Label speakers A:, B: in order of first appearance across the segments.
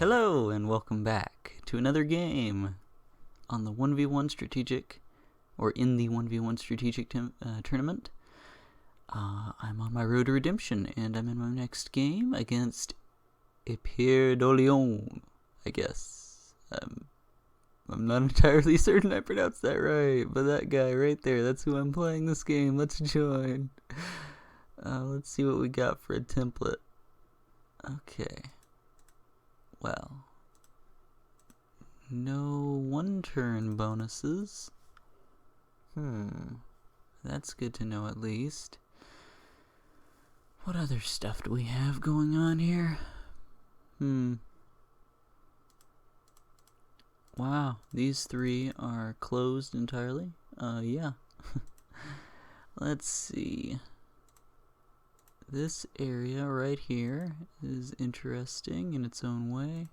A: Hello and welcome back to another game on the 1v1 strategic, or in the 1v1 strategic tournament. I'm on my road to redemption and I'm in my next game against Napierdoleon, I guess. I'm not entirely certain I pronounced that right, but that guy right there, that's who I'm playing this game. Let's join. Let's see what we got for a template. Okay. Well, no one-turn bonuses. That's good to know at least. What other stuff do we have going on here? Wow, these three are closed entirely. Yeah. Let's see. This area right here is interesting in its own way.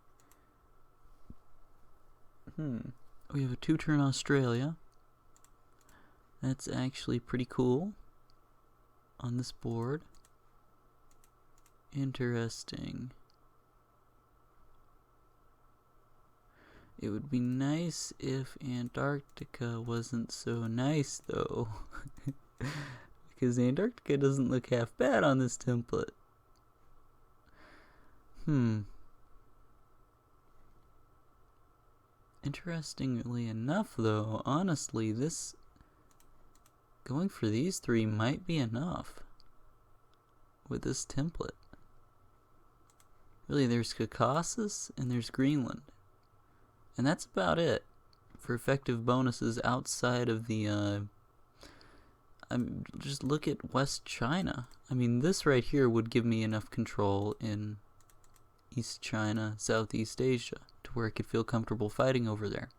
A: We have a 2-turn Australia. That's actually pretty cool on this board. Interesting. It would be nice if Antarctica wasn't so nice, though. Because Antarctica doesn't look half bad on this template. Interestingly enough, though, honestly, going for these three might be enough with this template. Really, there's Caucasus and there's Greenland. And that's about it for effective bonuses outside of the just look at West China. I mean, this right here would give me enough control in East China, Southeast Asia, to where I could feel comfortable fighting over there.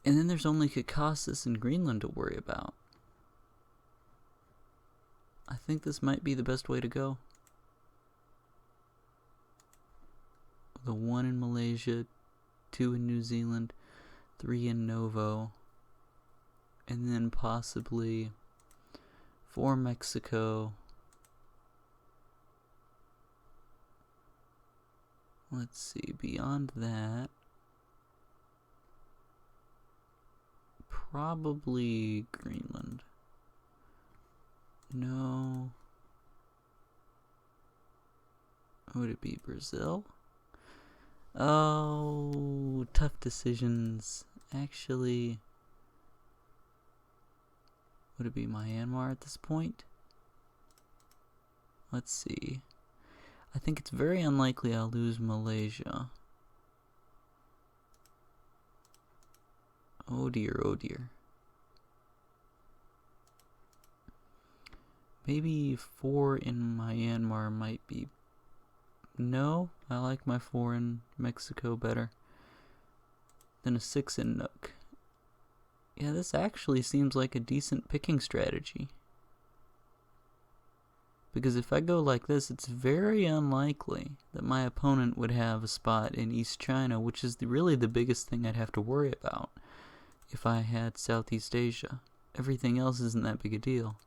A: And then there's only Caucasus and Greenland to worry about. I think this might be the best way to go. The 1 in Malaysia, 2 in New Zealand, 3 in Novo, and then possibly 4 Mexico. Let's see, beyond that, probably Greenland. No. Would it be Brazil? Oh, tough decisions. Actually, would it be Myanmar at this point? Let's see. I think it's very unlikely I'll lose Malaysia. Oh dear, oh dear. Maybe 4 in Myanmar might be... No, I like my 4 in Mexico better than a 6 in Nook. Yeah, this actually seems like a decent picking strategy. Because if I go like this, it's very unlikely that my opponent would have a spot in East China, which is really the biggest thing I'd have to worry about if I had Southeast Asia. Everything else isn't that big a deal.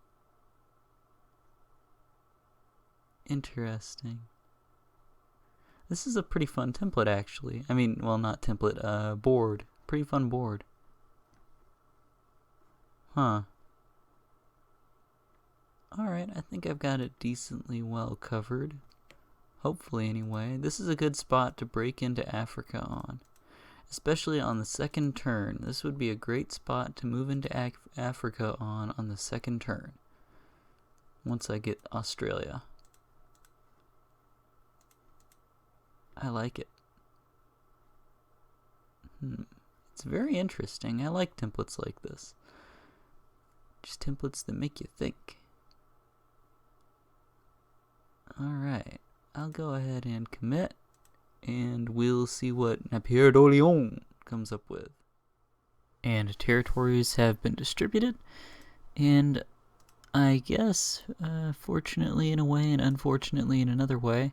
A: Interesting. This is a pretty fun template, actually. I mean, well, not template, board. Pretty fun board. Alright, I think I've got it decently well covered. Hopefully, anyway. This is a good spot to break into Africa on. Especially on the second turn. This would be a great spot to move into Africa on the second turn. Once I get Australia. I like it. It's very interesting. I like templates like this. Just templates that make you think. Alright, I'll go ahead and commit, and we'll see what Napierdoleon comes up with. And territories have been distributed, and I guess, fortunately in a way and unfortunately in another way,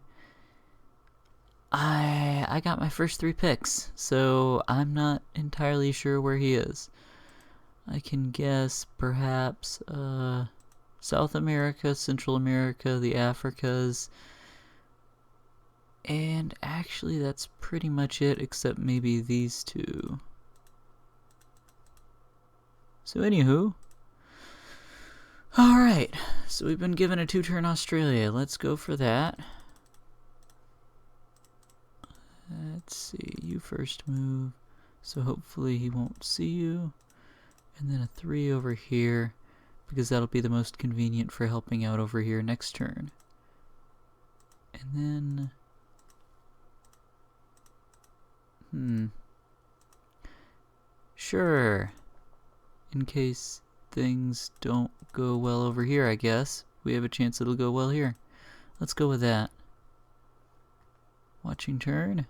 A: I got my first 3 picks, so I'm not entirely sure where he is. I can guess perhaps South America, Central America, the Africas, And actually, that's pretty much it, except maybe these two. So anywho, alright, so we've been given a 2-turn Australia. Let's go for that. Let's see, you first move, so hopefully he won't see you. And then a 3 over here, because that'll be the most convenient for helping out over here next turn. And then... Sure. In case things don't go well over here, I guess. We have a chance it'll go well here. Let's go with that. Watching turn.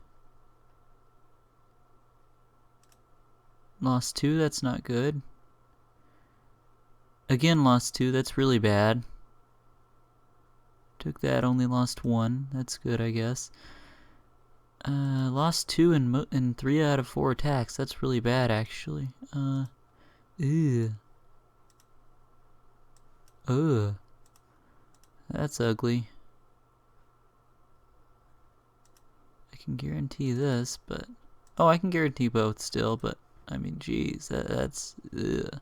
A: Lost 2, that's not good. Again, lost 2, that's really bad. Took that, only lost 1. That's good, I guess. Lost 2 in 3 out of 4 attacks. That's really bad, actually. Ew. Ugh. That's ugly. I can guarantee this, but... Oh, I can guarantee both still, but... I mean, geez, that's... Ugh.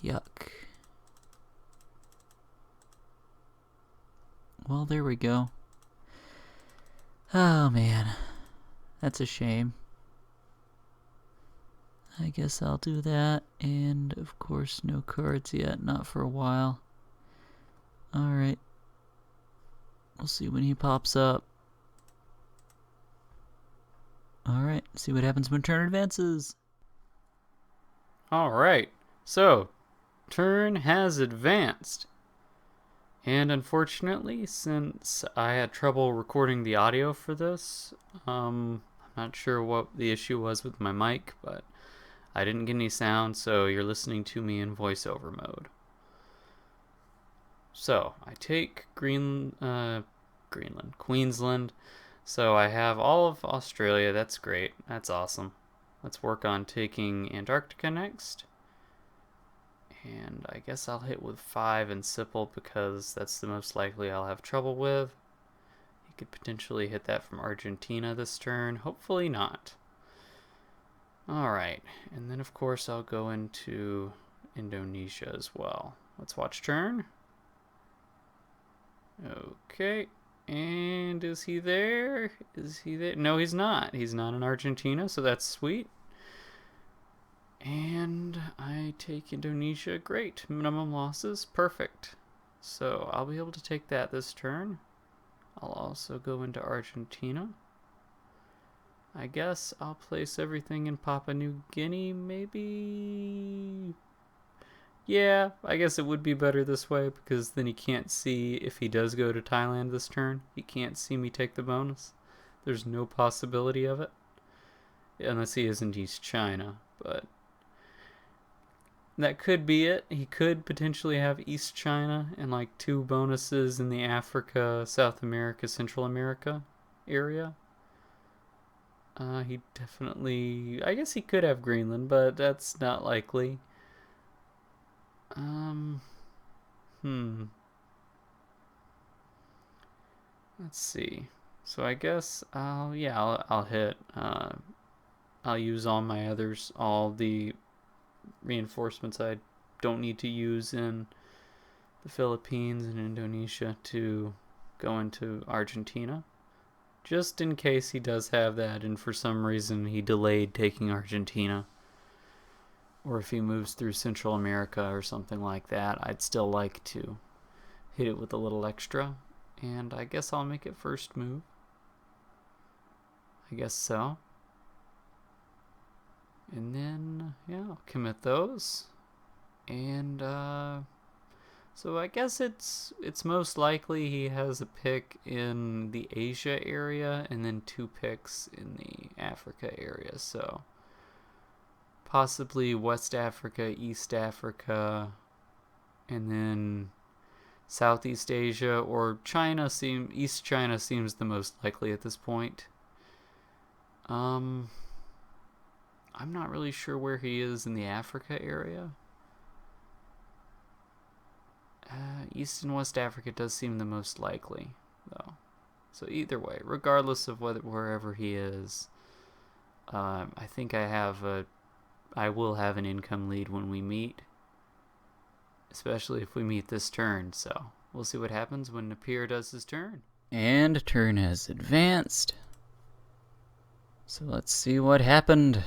A: Yuck. Well, there we go. Oh, man. That's a shame. I guess I'll do that, and of course no cards yet, not for a while. Alright. We'll see when he pops up. Alright, see what happens when turn advances.
B: Alright, so turn has advanced. And unfortunately, since I had trouble recording the audio for this, I'm not sure what the issue was with my mic, but I didn't get any sound, so you're listening to me in voiceover mode. So I take Queensland. So I have all of Australia. That's great. That's awesome. Let's work on taking Antarctica next. And I guess I'll hit with 5 and Sipple because that's the most likely I'll have trouble with. He could potentially hit that from Argentina this turn. Hopefully not. Alright, and then of course I'll go into Indonesia as well. Let's watch turn. Okay, and is he there? Is he there? No, he's not. He's not in Argentina, so that's sweet. And I take Indonesia. Great. Minimum losses. Perfect. So I'll be able to take that this turn. I'll also go into Argentina. I guess I'll place everything in Papua New Guinea, maybe? Yeah, I guess it would be better this way, because then he can't see, if he does go to Thailand this turn, he can't see me take the bonus. There's no possibility of it. Unless he isn't East China, but... that could be it. He could potentially have East China and like 2 bonuses in the Africa, South America, Central America area. He definitely... I guess he could have Greenland, but that's not likely. Let's see. So I guess I'll hit. I'll use all my others, all the reinforcements I don't need to use in the Philippines and Indonesia to go into Argentina. Just in case he does have that and for some reason he delayed taking Argentina. Or if he moves through Central America or something like that, I'd still like to hit it with a little extra. And I guess I'll make it first move. I guess so. And then, yeah, I'll commit those. And, so I guess it's most likely he has a pick in the Asia area and then 2 picks in the Africa area. So possibly West Africa, East Africa, and then Southeast Asia or China. East China seems the most likely at this point. I'm not really sure where he is in the Africa area. East and West Africa does seem the most likely, though. So either way, regardless of wherever he is, I think I will have an income lead when we meet, especially if we meet this turn. So we'll see what happens when Napier does his turn.
A: And turn has advanced. So let's see what happened.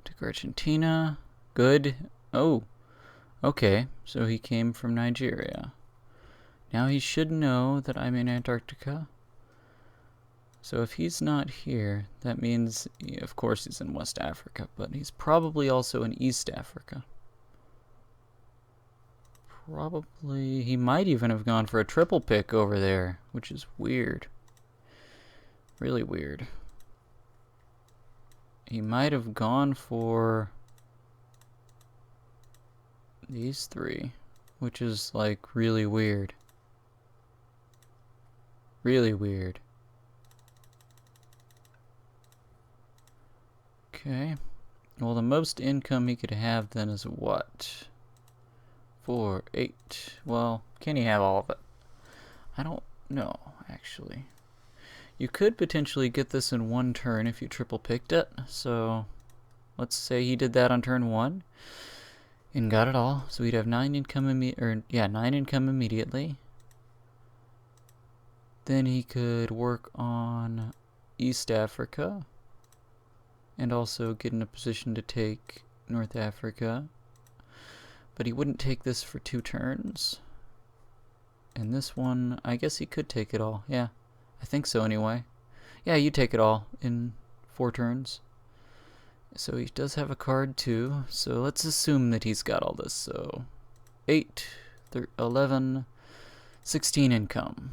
A: Took Argentina. Good. Oh, okay. So he came from Nigeria. Now he should know that I'm in Antarctica. So if he's not here, that means, of course, he's in West Africa, but he's probably also in East Africa. Probably, he might even have gone for a triple pick over there, which is weird. Really weird. He might have gone for these three, which is like really weird. Really weird. Okay. Well, the most income he could have then is what? 4, 8. Well, can he have all of it? I don't know, actually. You could potentially get this in one turn if you triple picked it. So let's say he did that on turn 1 and got it all. So he'd have 9 income 9 income immediately. Then he could work on East Africa and also get in a position to take North Africa. But he wouldn't take this for 2 turns. And this one, I guess he could take it all. Yeah, I think so anyway. Yeah, you take it all in 4 turns. So he does have a card too. So let's assume that he's got all this. So 8, 11, 16 income.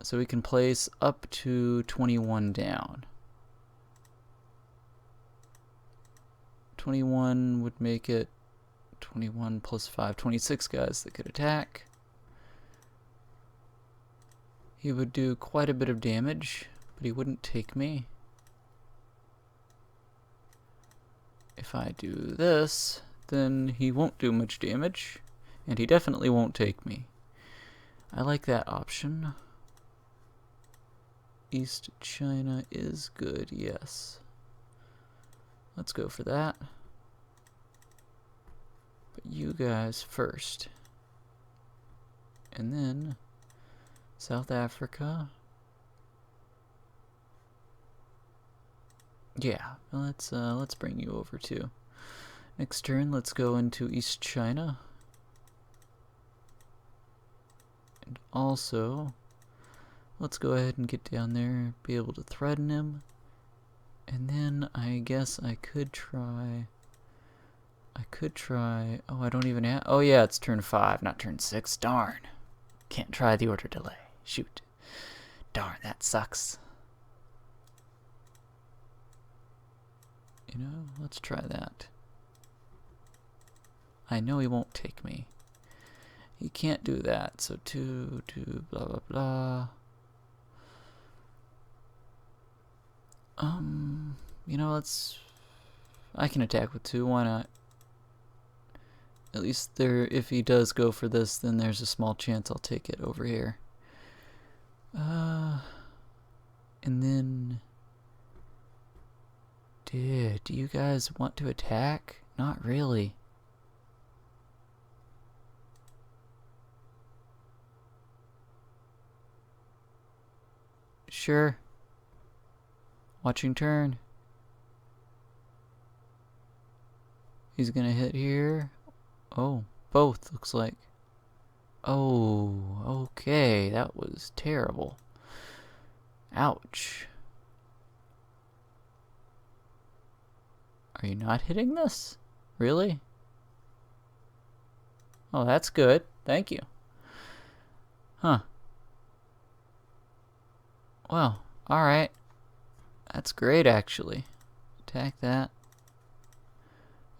A: So we can place up to 21 down. 21 would make it 21 plus 5, 26 guys that could attack. He would do quite a bit of damage, but he wouldn't take me. If I do this, then he won't do much damage, and he definitely won't take me. I like that option. East China is good, yes. Let's go for that. But you guys first. And then South Africa. Yeah, let's bring you over too. Next turn, let's go into East China. And also, let's go ahead and get down there, be able to threaten him. And then I guess I could try. Oh, I don't even have. Oh, yeah, it's turn 5, not turn 6. Darn. Can't try the order delay. Shoot. Darn, that sucks. You know, let's try that. I know he won't take me. He can't do that. So 2, blah, blah, blah. You know, I can attack with 2, why not? At least if he does go for this, then there's a small chance I'll take it over here. And then, dude, do you guys want to attack? Not really. Sure. Watching turn. He's gonna hit here. Oh, both, looks like. Oh, okay, that was terrible. Ouch. Are you not hitting this? Really? Oh, that's good. Thank you. Huh. Well, alright. That's great, actually. Attack that.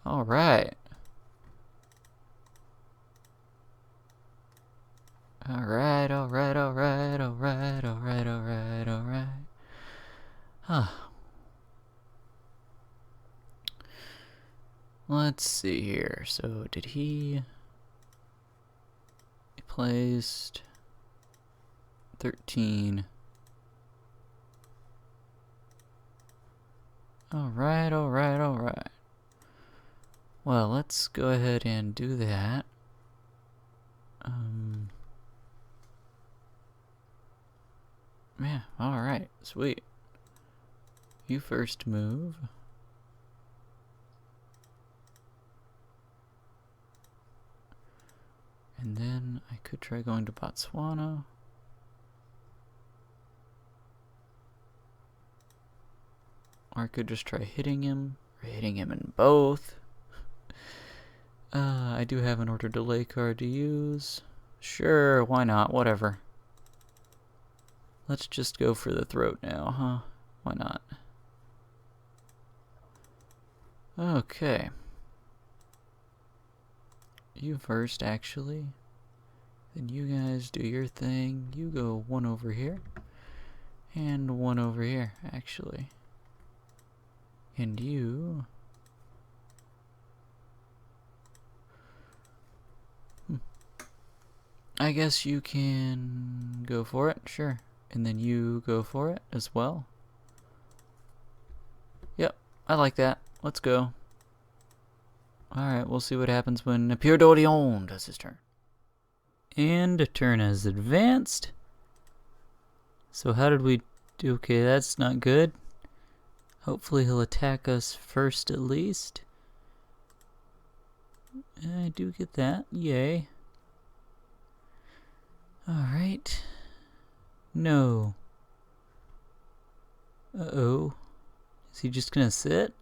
A: Alright. Alright. Huh. Let's see here. So, did he placed 13. Alright, alright, alright. Well, let's go ahead and do that. Yeah, alright, sweet. You first move. And then I could try going to Botswana. Or I could just try hitting him, or hitting him in both. I do have an order delay card to use. Sure, why not? Whatever. Let's just go for the throat now, huh? Why not? Okay. You first, actually. Then you guys do your thing. You go one over here. And one over here, actually. And you... I guess you can go for it, sure. And then you go for it as well. Yep, I like that. Let's go. Alright, we'll see what happens when Napierdoleon does his turn. And a turn has advanced. So how did we do? Okay, that's not good. Hopefully he'll attack us first at least. I do get that. Yay. Alright. No. Uh-oh. Is he just gonna sit?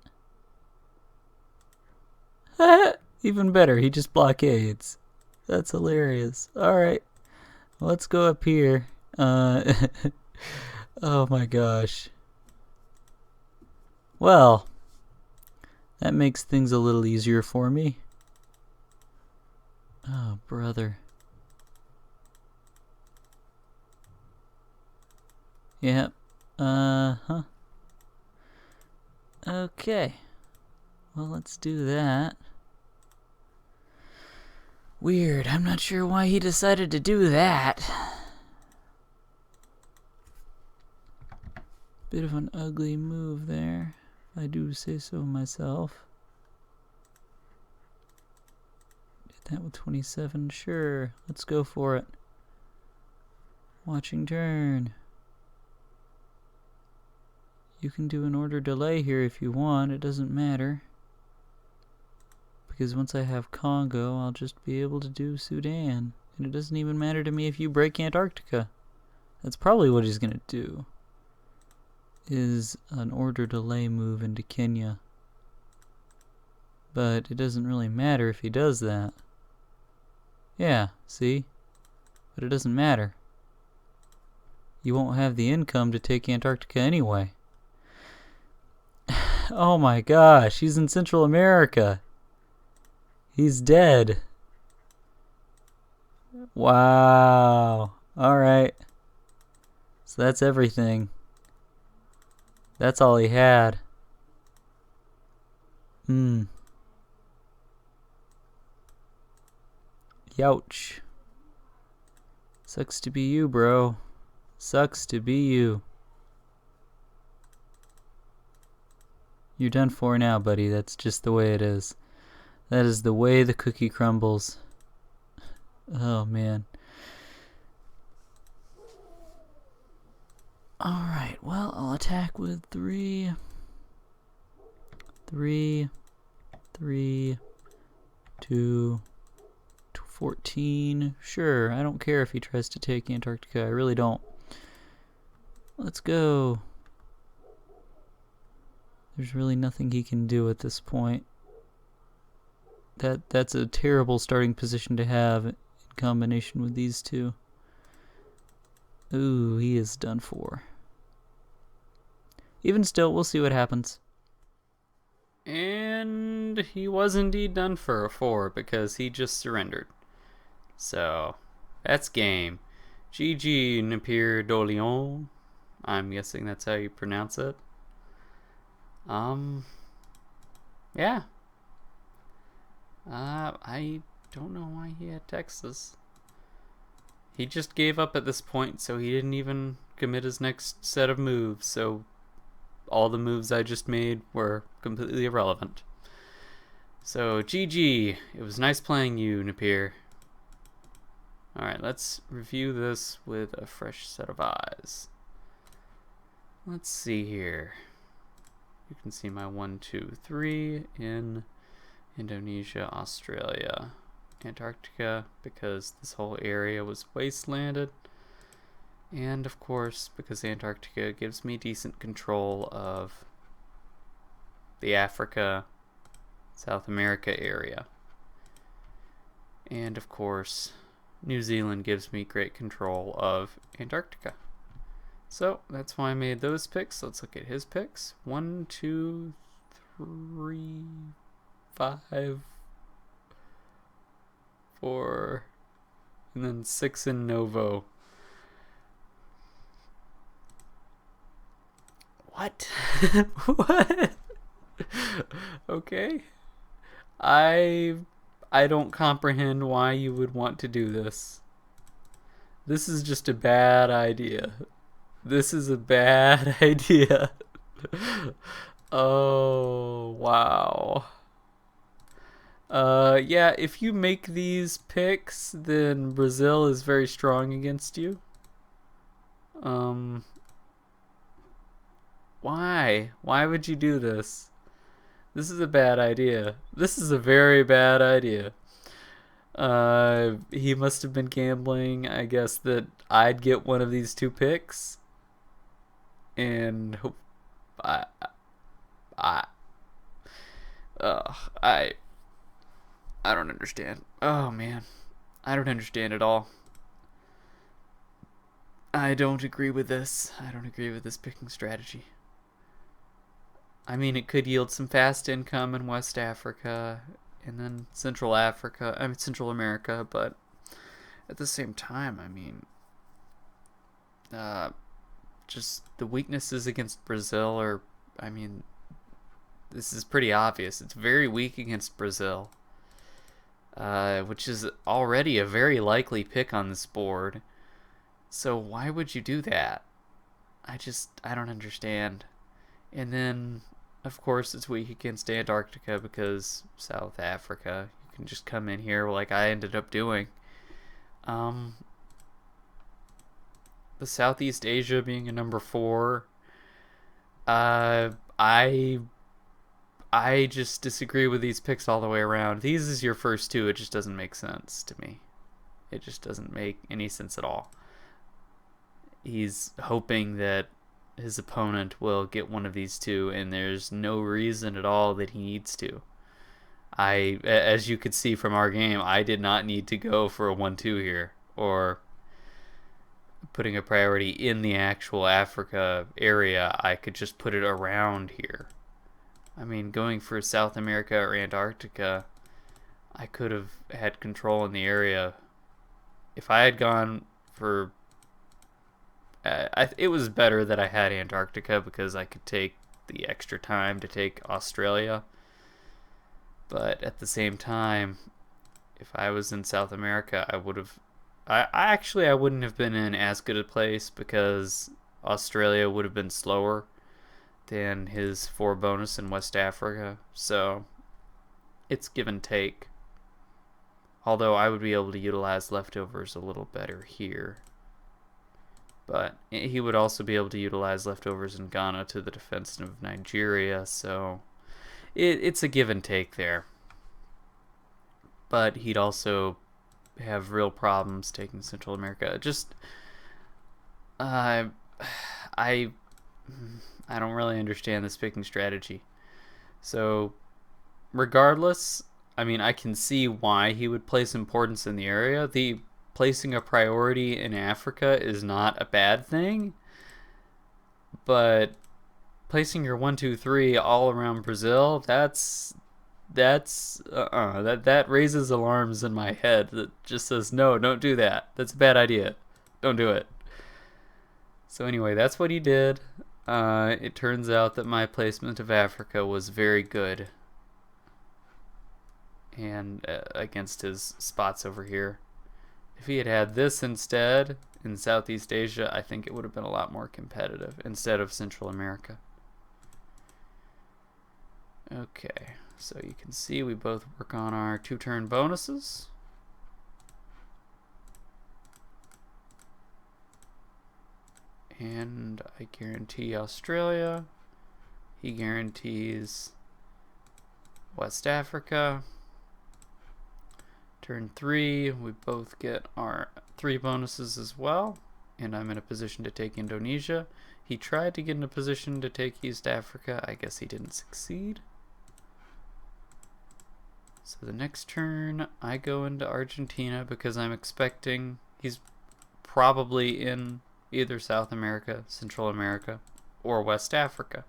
A: Even better, he just blockades. That's hilarious. Alright. Let's go up here. Oh my gosh. Well, that makes things a little easier for me. Oh, brother. Yep. Huh. Okay. Well, let's do that. Weird. I'm not sure why he decided to do that. Bit of an ugly move there, if I do say so myself. Did that with 27. Sure. Let's go for it. Watching turn. You can do an order delay here if you want. It doesn't matter. Because once I have Congo, I'll just be able to do Sudan. And it doesn't even matter to me if you break Antarctica. That's probably what he's going to do. Is an order delay move into Kenya. But it doesn't really matter if he does that. Yeah, see? But it doesn't matter. You won't have the income to take Antarctica anyway. Oh my gosh, he's in Central America. He's dead. Wow. Alright. So that's everything. That's all he had. Youch. Sucks to be you, bro. Sucks to be you. You're done for now, buddy. That's just the way it is. That is the way the cookie crumbles. Oh, man. Alright, well, I'll attack with 3. 3. 3. 2. 14. Sure, I don't care if he tries to take Antarctica. I really don't. Let's go. There's really nothing he can do at this point. That's a terrible starting position to have in combination with these two. Ooh, he is done for. Even still, we'll see what happens.
B: And he was indeed done for a 4 because he just surrendered. So, that's game. GG Napierdoleon. I'm guessing that's how you pronounce it. Yeah. I don't know why he had Texas. He just gave up at this point, so he didn't even commit his next set of moves, so all the moves I just made were completely irrelevant. So, GG. It was nice playing you, Napier. Alright, let's review this with a fresh set of eyes. Let's see here. You can see my 1, 2, 3 in Indonesia, Australia, Antarctica, because this whole area was wastelanded. And of course, because Antarctica gives me decent control of the Africa, South America area. And of course, New Zealand gives me great control of Antarctica. So that's why I made those picks. Let's look at his picks. 1, 2, 3, 5, 4, and then 6 in Novo. What? What? Okay. I don't comprehend why you would want to do this. This is just a bad idea. This is a bad idea. Oh, wow. Yeah, if you make these picks, then Brazil is very strong against you. Why? Why would you do this? This is a bad idea. This is a very bad idea. He must have been gambling, I guess, that I'd get one of these two picks. And I, I, I don't understand. Oh man, I don't understand at all. I don't agree with this. I don't agree with this picking strategy. I mean, it could yield some fast income in West Africa and then Central America, but at the same time, I mean, just the weaknesses against Brazil are, I mean, this is pretty obvious. It's very weak against Brazil, which is already a very likely pick on this board. So why would you do that? I don't understand. And then, of course, it's weak against Antarctica because South Africa. You can just come in here like I ended up doing. The Southeast Asia being a number 4. I just disagree with these picks all the way around. These is your first two. It just doesn't make sense to me. It just doesn't make any sense at all. He's hoping that his opponent will get one of these two, and there's no reason at all that he needs to. As you could see from our game, I did not need to go for a 1-2 here, or putting a priority in the actual Africa area. I could just put it around here. I mean, going for South America or Antarctica, I could have had control in the area. If I had gone for it was better that I had Antarctica because I could take the extra time to take Australia. But at the same time, if I was in South America, I would have. I wouldn't have been in as good a place because Australia would have been slower than his 4 bonus in West Africa. So it's give and take. Although I would be able to utilize leftovers a little better here. But he would also be able to utilize leftovers in Ghana to the defense of Nigeria, so it's a give and take there. But he'd also have real problems taking Central America. Just, I don't really understand this picking strategy. So, regardless, I mean, I can see why he would place importance in the area. The placing a priority in Africa is not a bad thing, but placing your 1, 2, 3 all around Brazil, that raises alarms in my head. That just says no, don't do that. That's a bad idea. Don't do it. So anyway, that's what he did. It turns out that my placement of Africa was very good, and against his spots over here. If he had had this instead in Southeast Asia, I think it would have been a lot more competitive instead of Central America. Okay, so you can see we both work on our 2-turn bonuses. And I guarantee Australia. He guarantees West Africa. Turn 3, we both get our 3 bonuses as well. And I'm in a position to take Indonesia. He tried to get in a position to take East Africa. I guess he didn't succeed. So the next turn, I go into Argentina because I'm expecting he's probably in either South America, Central America, or West Africa.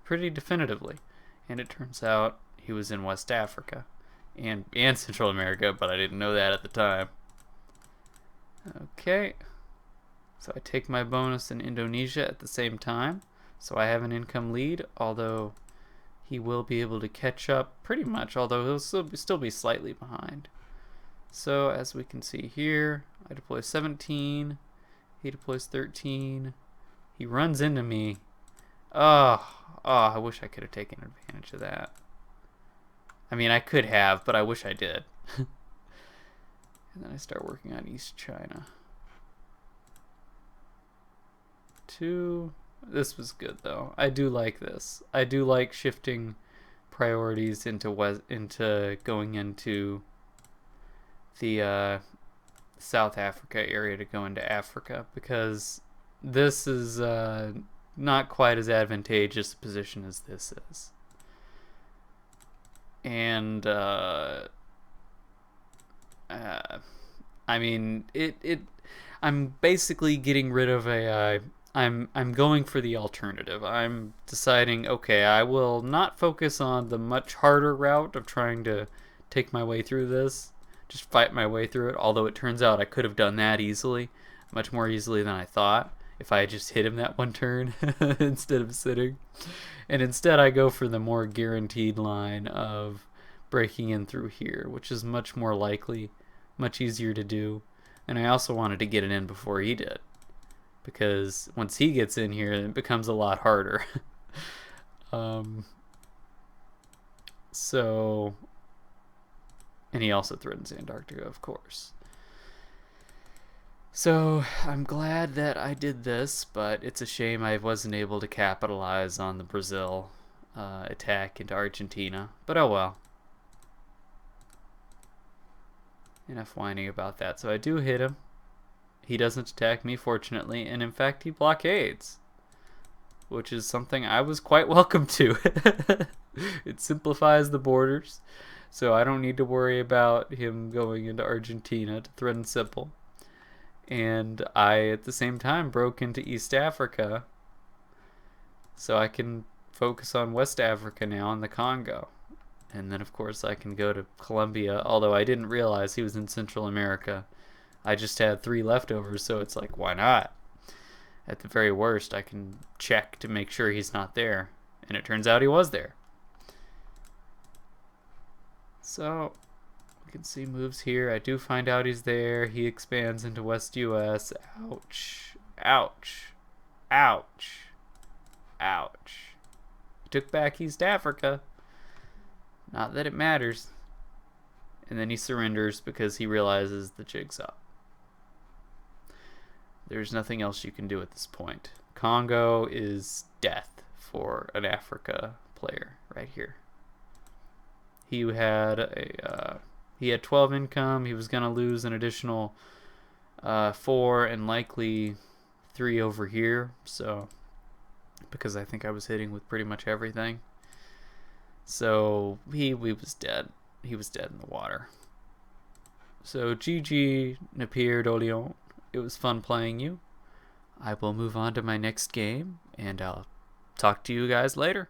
B: Pretty definitively. And it turns out he was in West Africa and Central America, but I didn't know that at the time. Okay. So I take my bonus in Indonesia at the same time. So I have an income lead, although he will be able to catch up pretty much, although he'll still be slightly behind. So as we can see here, I deploy 17. He deploys 13. He runs into me. Oh, I wish I could have taken advantage of that. I mean, I could have, but I wish I did. And then I start working on East China. 2. This was good, though. I do like this. I do like shifting priorities into going into the South Africa area to go into Africa, because this is not quite as advantageous a position as this is. And I mean, I'm basically getting rid of AI. I'm going for the alternative. I'm deciding, okay, I will not focus on the much harder route of trying to take my way through this, just fight my way through it, although it turns out I could have done that easily, much more easily than I thought, if I had just hit him that one turn instead of sitting. And instead I go for the more guaranteed line of breaking in through here, which is much more likely, much easier to do. And I also wanted to get it in before he did, because once he gets in here, it becomes a lot harder. So, and he also threatens Antarctica, of course. So I'm glad that I did this, but it's a shame I wasn't able to capitalize on the Brazil attack into Argentina. But oh well. Enough whining about that. So I do hit him. He doesn't attack me, fortunately, and in fact he blockades, which is something I was quite welcome to. It simplifies the borders, so I don't need to worry about him going into Argentina to threaten Simple. And I, at the same time, broke into East Africa, so I can focus on West Africa now in the Congo. And then, of course, I can go to Colombia, although I didn't realize he was in Central America. I just had 3 leftovers, so it's like, why not? At the very worst, I can check to make sure he's not there. And it turns out he was there. So, we can see moves here. I do find out he's there. He expands into West US. Ouch. Ouch. Ouch. Ouch. He took back East Africa. Not that it matters. And then he surrenders because he realizes the jig's up. There's nothing else you can do at this point. Congo is death for an Africa player right here. He had 12 income. He was going to lose an additional 4 and likely 3 over here. So, because I think I was hitting with pretty much everything. So he was dead. He was dead in the water. So GG Napierdoleon. It was fun playing you. I will move on to my next game, and I'll talk to you guys later.